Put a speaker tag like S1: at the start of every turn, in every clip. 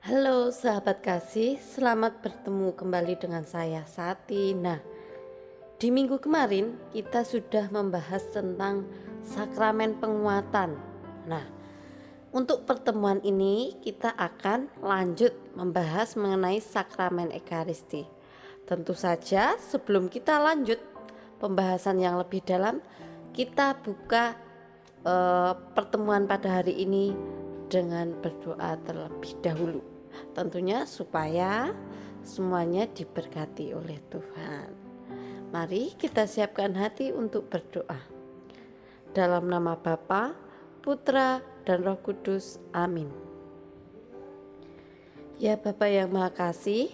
S1: Halo sahabat kasih, selamat bertemu kembali dengan saya Sati. Nah, di minggu kemarin kita sudah membahas tentang sakramen penguatan. Nah, untuk pertemuan ini kita akan lanjut membahas mengenai sakramen Ekaristi. Tentu saja sebelum kita lanjut pembahasan yang lebih dalam, kita buka pertemuan pada hari ini dengan berdoa terlebih dahulu, tentunya supaya semuanya diberkati oleh Tuhan. Mari kita siapkan hati untuk berdoa. Dalam nama Bapa, Putra, dan Roh Kudus. Amin. Ya Bapa yang Maha Kasih,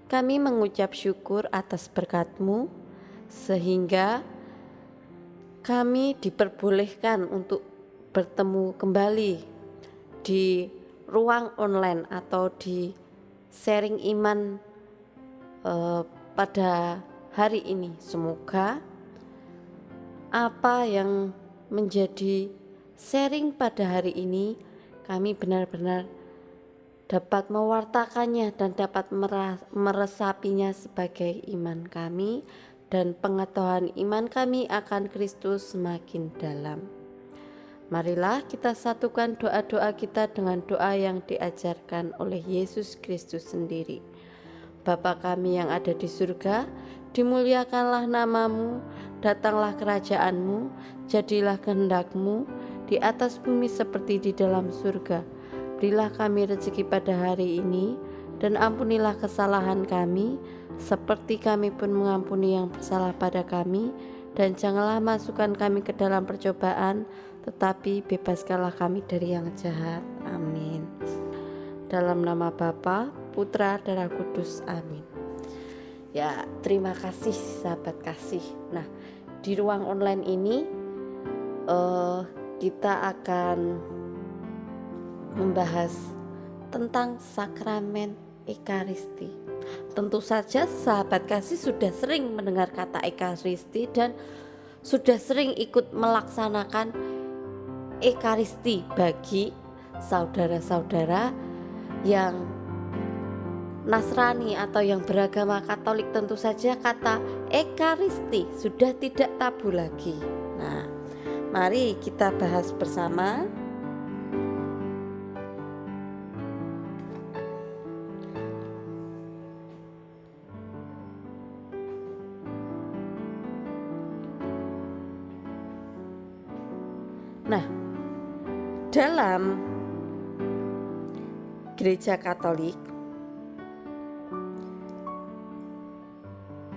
S1: kami mengucap syukur atas berkat-Mu sehingga kami diperbolehkan untuk bertemu kembali di ruang online atau di sharing iman pada hari ini. Semoga apa yang menjadi sharing pada hari ini kami benar-benar dapat mewartakannya dan dapat meresapinya sebagai iman kami, dan pengetahuan iman kami akan Kristus semakin dalam. Marilah kita satukan doa-doa kita dengan doa yang diajarkan oleh Yesus Kristus sendiri. Bapa kami yang ada di surga, dimuliakanlah namamu, datanglah kerajaanmu, jadilah kehendak-Mu di atas bumi seperti di dalam surga. Berilah kami rezeki pada hari ini, dan ampunilah kesalahan kami, seperti kami pun mengampuni yang bersalah pada kami, dan janganlah masukkan kami ke dalam percobaan, tetapi bebaskanlah kami dari yang jahat. Amin. Dalam nama Bapa, Putra, dan Roh Kudus. Amin. Ya, terima kasih sahabat kasih. Nah, di ruang online ini kita akan membahas tentang sakramen Ekaristi. Tentu saja sahabat kasih sudah sering mendengar kata Ekaristi dan sudah sering ikut melaksanakan Ekaristi bagi saudara-saudara yang Nasrani atau yang beragama Katolik. Tentu saja kata Ekaristi sudah tidak tabu lagi. Nah, mari kita bahas bersama. Nah, dalam Gereja Katolik,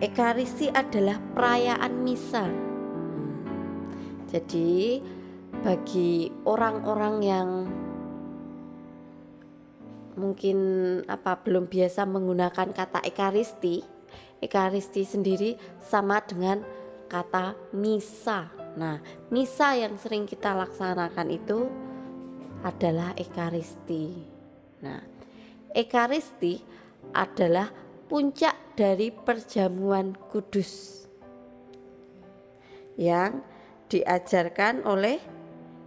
S1: Ekaristi adalah perayaan misa. Jadi bagi orang-orang yang mungkin belum biasa menggunakan kata Ekaristi sendiri sama dengan kata misa. Nah, misa yang sering kita laksanakan itu adalah Ekaristi. Nah, Ekaristi adalah puncak dari perjamuan kudus yang diajarkan oleh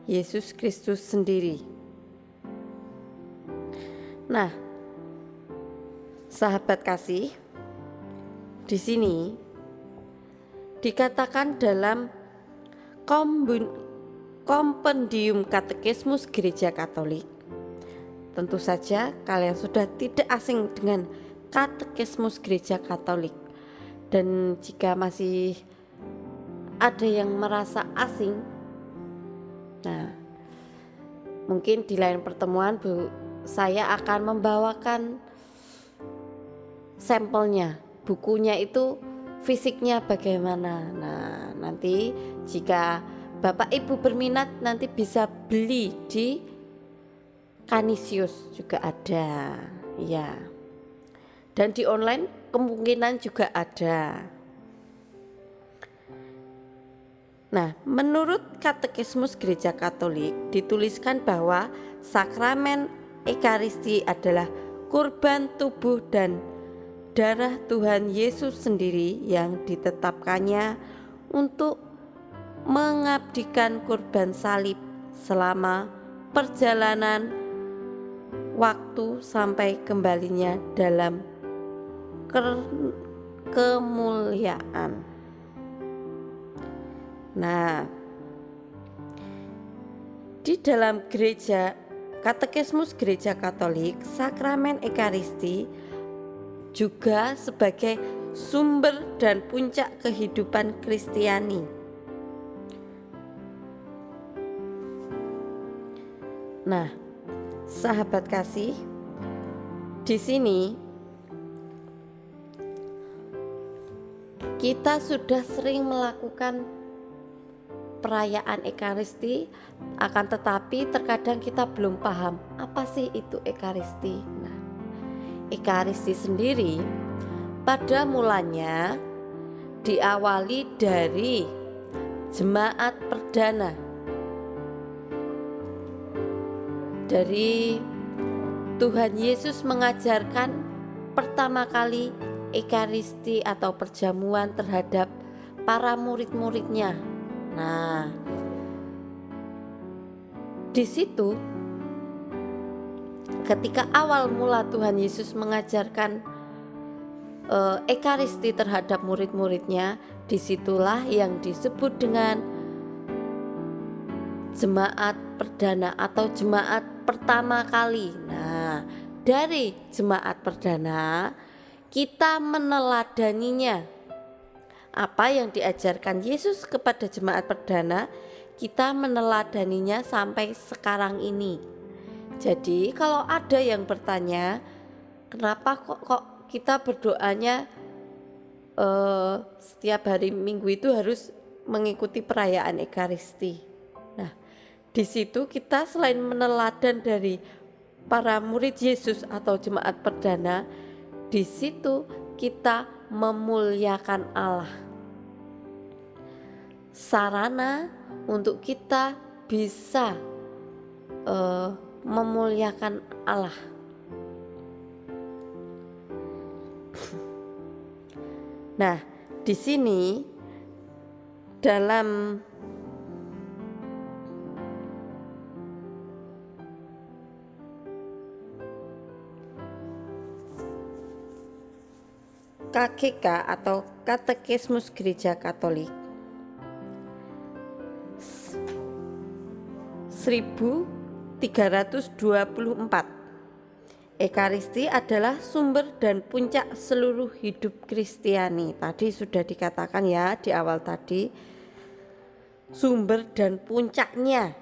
S1: Yesus Kristus sendiri. Nah, sahabat kasih, di sini dikatakan dalam Kompendium Katekismus Gereja Katolik. Tentu saja kalian sudah tidak asing dengan Katekismus Gereja Katolik. Dan jika masih ada yang merasa asing, nah mungkin di lain pertemuan saya akan membawakan sampelnya, bukunya itu fisiknya bagaimana. Nah, nanti jika Bapak Ibu berminat nanti bisa beli di Canisius juga ada, ya. Dan di online kemungkinan juga ada. Nah, menurut Katekismus Gereja Katolik dituliskan bahwa sakramen Ekaristi adalah kurban tubuh dan darah Tuhan Yesus sendiri yang ditetapkannya untuk mengabdikan kurban salib selama perjalanan waktu sampai kembalinya dalam kemuliaan. Nah, di dalam gereja Katekismus Gereja Katolik, sakramen Ekaristi juga sebagai sumber dan puncak kehidupan Kristiani. Nah, sahabat kasih, di sini kita sudah sering melakukan perayaan Ekaristi, akan tetapi terkadang kita belum paham apa sih itu Ekaristi. Nah, Ekaristi sendiri pada mulanya diawali dari jemaat perdana. Dari Tuhan Yesus mengajarkan pertama kali Ekaristi atau perjamuan terhadap para murid-muridnya. Nah, di situ ketika awal mula Tuhan Yesus mengajarkan Ekaristi terhadap murid-muridnya, disitulah yang disebut dengan jemaat perdana atau jemaat pertama kali. Nah, dari jemaat perdana kita meneladaninya. Apa yang diajarkan Yesus kepada jemaat perdana, kita meneladaninya sampai sekarang ini. Jadi kalau ada yang bertanya, kenapa kok kita berdoanya setiap hari Minggu itu harus mengikuti perayaan Ekaristi? Nah, di situ kita selain meneladan dari para murid Yesus atau jemaat perdana, di situ kita memuliakan Allah. Sarana untuk kita bisa memuliakan Allah. Nah, di sini dalam KGK atau Katekismus Gereja Katolik 1324, Ekaristi adalah sumber dan puncak seluruh hidup Kristiani. Tadi sudah dikatakan ya di awal tadi, sumber dan puncaknya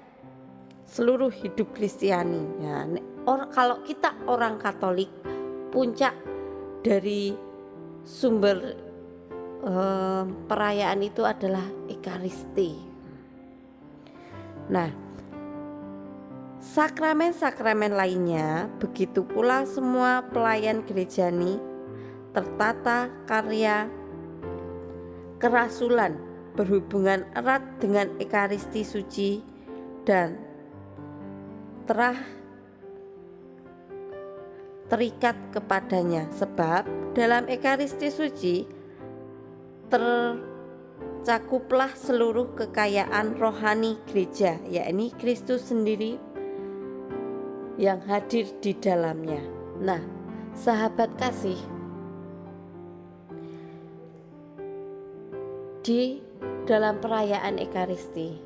S1: seluruh hidup Kristiani. Ya, kalau kita orang Katolik, puncak dari sumber perayaan itu adalah Ekaristi. Nah, sakramen-sakramen lainnya, begitu pula semua pelayan gerejani, tertata karya kerasulan berhubungan erat dengan Ekaristi suci dan terikat kepadanya, sebab dalam Ekaristi suci tercakuplah seluruh kekayaan rohani gereja, yakni Kristus sendiri yang hadir di dalamnya. Nah, sahabat kasih, di dalam perayaan Ekaristi,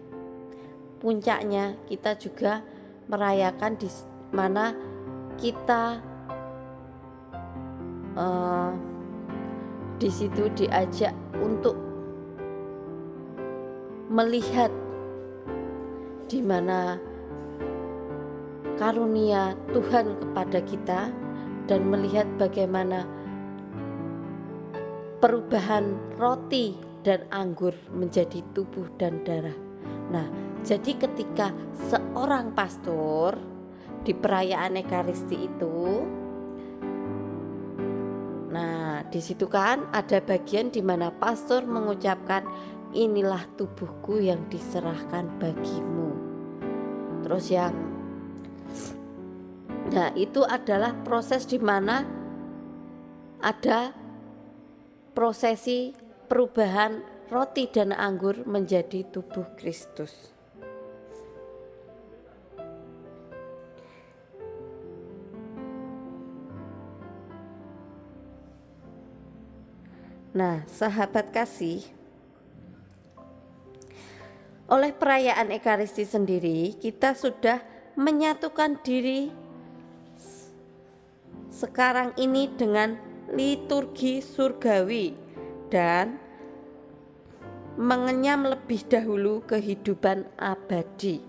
S1: puncaknya kita juga merayakan di mana kita di situ diajak untuk melihat di mana karunia Tuhan kepada kita dan melihat bagaimana perubahan roti dan anggur menjadi tubuh dan darah. Nah, jadi ketika seorang pastor di perayaan Ekaristi itu, nah di situ kan ada bagian di mana pastor mengucapkan, inilah tubuhku yang diserahkan bagimu. Terus nah itu adalah proses di mana ada prosesi perubahan roti dan anggur menjadi tubuh Kristus. Nah, sahabat kasih, oleh perayaan Ekaristi sendiri kita sudah menyatukan diri sekarang ini dengan liturgi surgawi dan mengenyam lebih dahulu kehidupan abadi,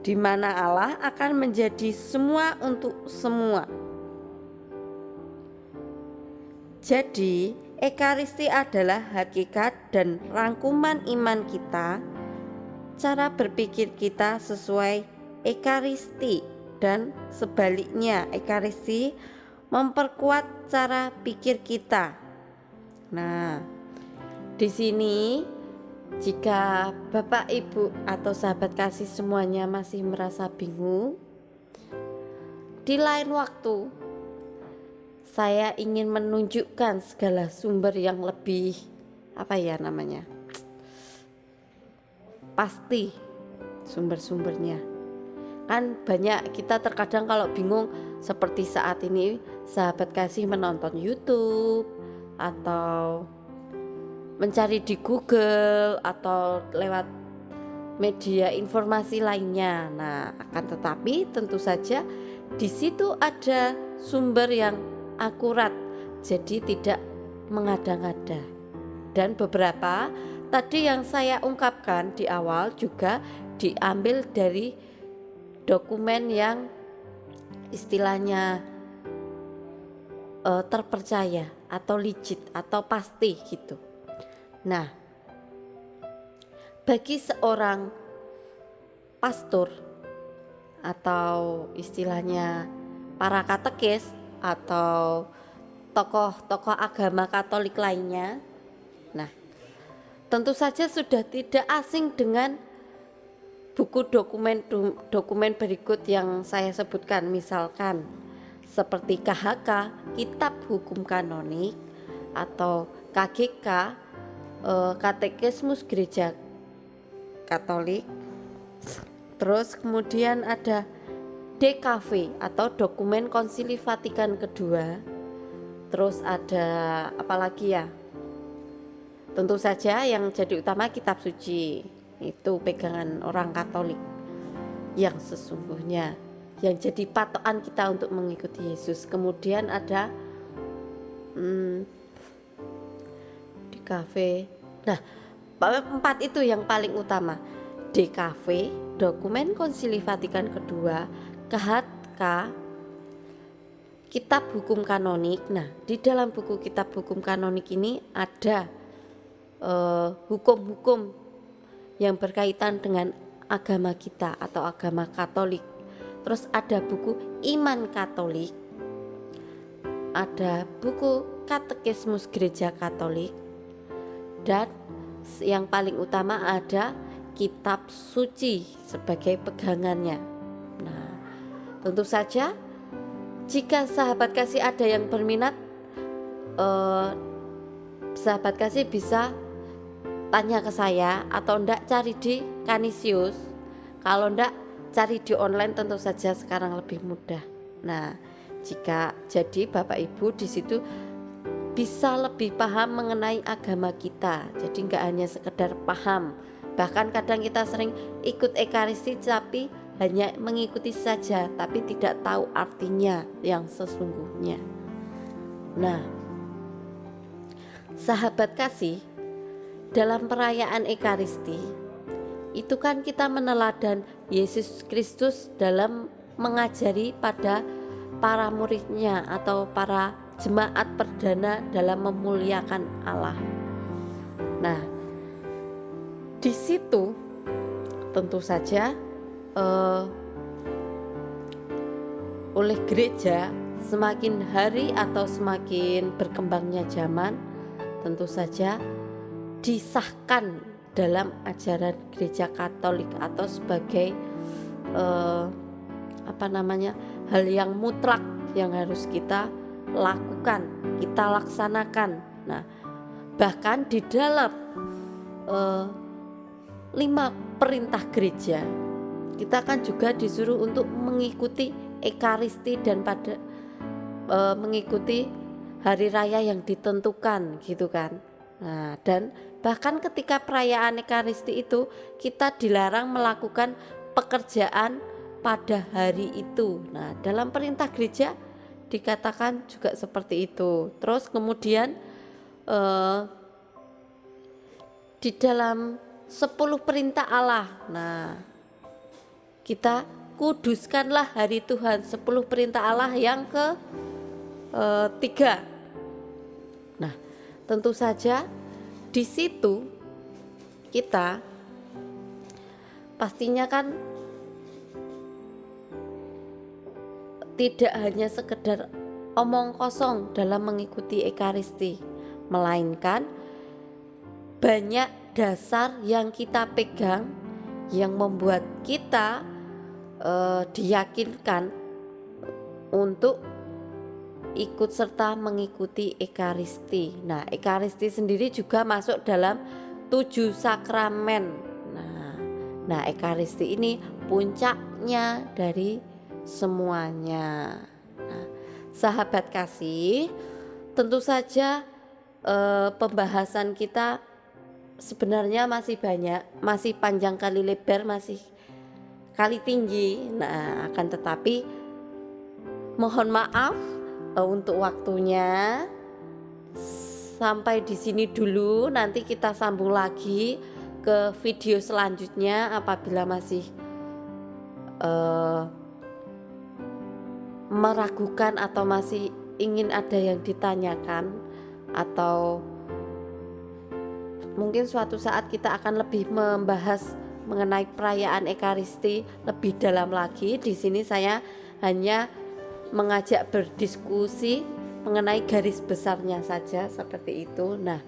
S1: di mana Allah akan menjadi semua untuk semua. Jadi, Ekaristi adalah hakikat dan rangkuman iman kita, cara berpikir kita sesuai Ekaristi, dan sebaliknya Ekaristi memperkuat cara pikir kita. Nah, di sini jika Bapak, Ibu, atau sahabat kasih semuanya masih merasa bingung, di lain waktu saya ingin menunjukkan segala sumber yang lebih pasti sumber-sumbernya. Kan banyak kita terkadang kalau bingung seperti saat ini sahabat kasih menonton YouTube atau mencari di Google atau lewat media informasi lainnya. Nah, akan tetapi tentu saja di situ ada sumber yang akurat, jadi tidak mengada-ngada. Dan beberapa tadi yang saya ungkapkan di awal juga diambil dari dokumen yang istilahnya terpercaya atau legit atau pasti gitu. Nah, bagi seorang pastor atau istilahnya para katekis atau tokoh-tokoh agama Katolik lainnya, nah tentu saja sudah tidak asing dengan buku dokumen berikut yang saya sebutkan, misalkan seperti KHK, Kitab Hukum Kanonik, atau KGK, Katekismus Gereja Katolik. Terus kemudian ada DKV atau Dokumen Konsili Vatikan Kedua. Terus ada apalagi ya? Tentu saja yang jadi utama kitab suci, itu pegangan orang Katolik yang sesungguhnya, yang jadi patokan kita untuk mengikuti Yesus. Kemudian ada DKV. Nah, 4 itu yang paling utama. DKV, Dokumen Konsili Vatikan Kedua, KHK, Kitab Hukum Kanonik. Nah, di dalam buku Kitab Hukum Kanonik ini ada hukum-hukum yang berkaitan dengan agama kita atau agama Katolik. Terus ada buku Iman Katolik, ada buku Katekismus Gereja Katolik, dan yang paling utama ada kitab suci sebagai pegangannya. Nah, tentu saja jika sahabat kasih ada yang berminat, sahabat kasih bisa tanya ke saya atau ndak cari di Canisius. Kalau ndak cari di online tentu saja sekarang lebih mudah. Nah, jika jadi Bapak Ibu di situ bisa lebih paham mengenai agama kita. Jadi nggak hanya sekedar paham, bahkan kadang kita sering ikut Ekaristi tapi hanya mengikuti saja, tapi tidak tahu artinya yang sesungguhnya. Nah, sahabat kasih, dalam perayaan Ekaristi itu kan kita meneladan Yesus Kristus dalam mengajari pada para muridnya atau para jemaat perdana dalam memuliakan Allah. Nah, di situ tentu saja oleh gereja semakin hari atau semakin berkembangnya zaman, tentu saja disahkan dalam ajaran gereja Katolik atau sebagai hal yang mutlak yang harus kita lakukan, kita laksanakan. Nah, bahkan di dalam 5 perintah gereja kita kan juga disuruh untuk mengikuti Ekaristi dan mengikuti hari raya yang ditentukan gitu kan. Nah, dan bahkan ketika perayaan Ekaristi itu kita dilarang melakukan pekerjaan pada hari itu. Nah, dalam perintah gereja dikatakan juga seperti itu. Terus kemudian di dalam 10 perintah Allah, nah kita kuduskanlah hari Tuhan, 10 perintah Allah yang ke 3. Nah, tentu saja di situ kita pastinya kan tidak hanya sekedar omong kosong dalam mengikuti Ekaristi, melainkan banyak dasar yang kita pegang yang membuat kita diyakinkan untuk ikut serta mengikuti Ekaristi. Nah, Ekaristi sendiri juga masuk dalam 7 sakramen. Nah, Ekaristi ini puncaknya dari semuanya. Nah, sahabat kasih, tentu saja pembahasan kita sebenarnya masih banyak, masih panjang kali lebar, masih kali tinggi. Nah, akan tetapi mohon maaf untuk waktunya. Sampai di sini dulu, nanti kita sambung lagi ke video selanjutnya apabila masih meragukan atau masih ingin ada yang ditanyakan, atau mungkin suatu saat kita akan lebih membahas mengenai perayaan Ekaristi lebih dalam lagi. Di sini saya hanya mengajak berdiskusi mengenai garis besarnya saja seperti itu. Nah,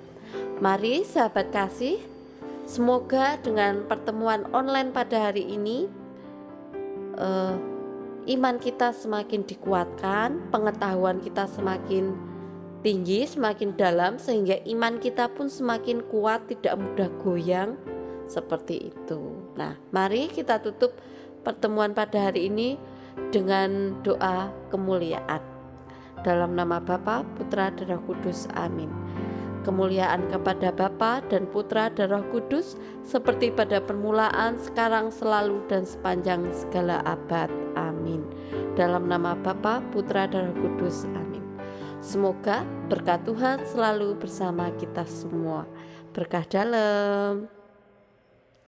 S1: mari sahabat kasih, semoga dengan pertemuan online pada hari ini iman kita semakin dikuatkan, pengetahuan kita semakin tinggi, semakin dalam, sehingga iman kita pun semakin kuat, tidak mudah goyang seperti itu. Nah, mari kita tutup pertemuan pada hari ini dengan doa kemuliaan. Dalam nama Bapa, Putra, dan Roh Kudus. Amin. Kemuliaan kepada Bapa dan Putra dan Roh Kudus, seperti pada permulaan, sekarang, selalu, dan sepanjang segala abad. Amin. Dalam nama Bapa, Putra, dan Roh Kudus. Amin. Semoga berkat Tuhan selalu bersama kita semua. Berkah dalam.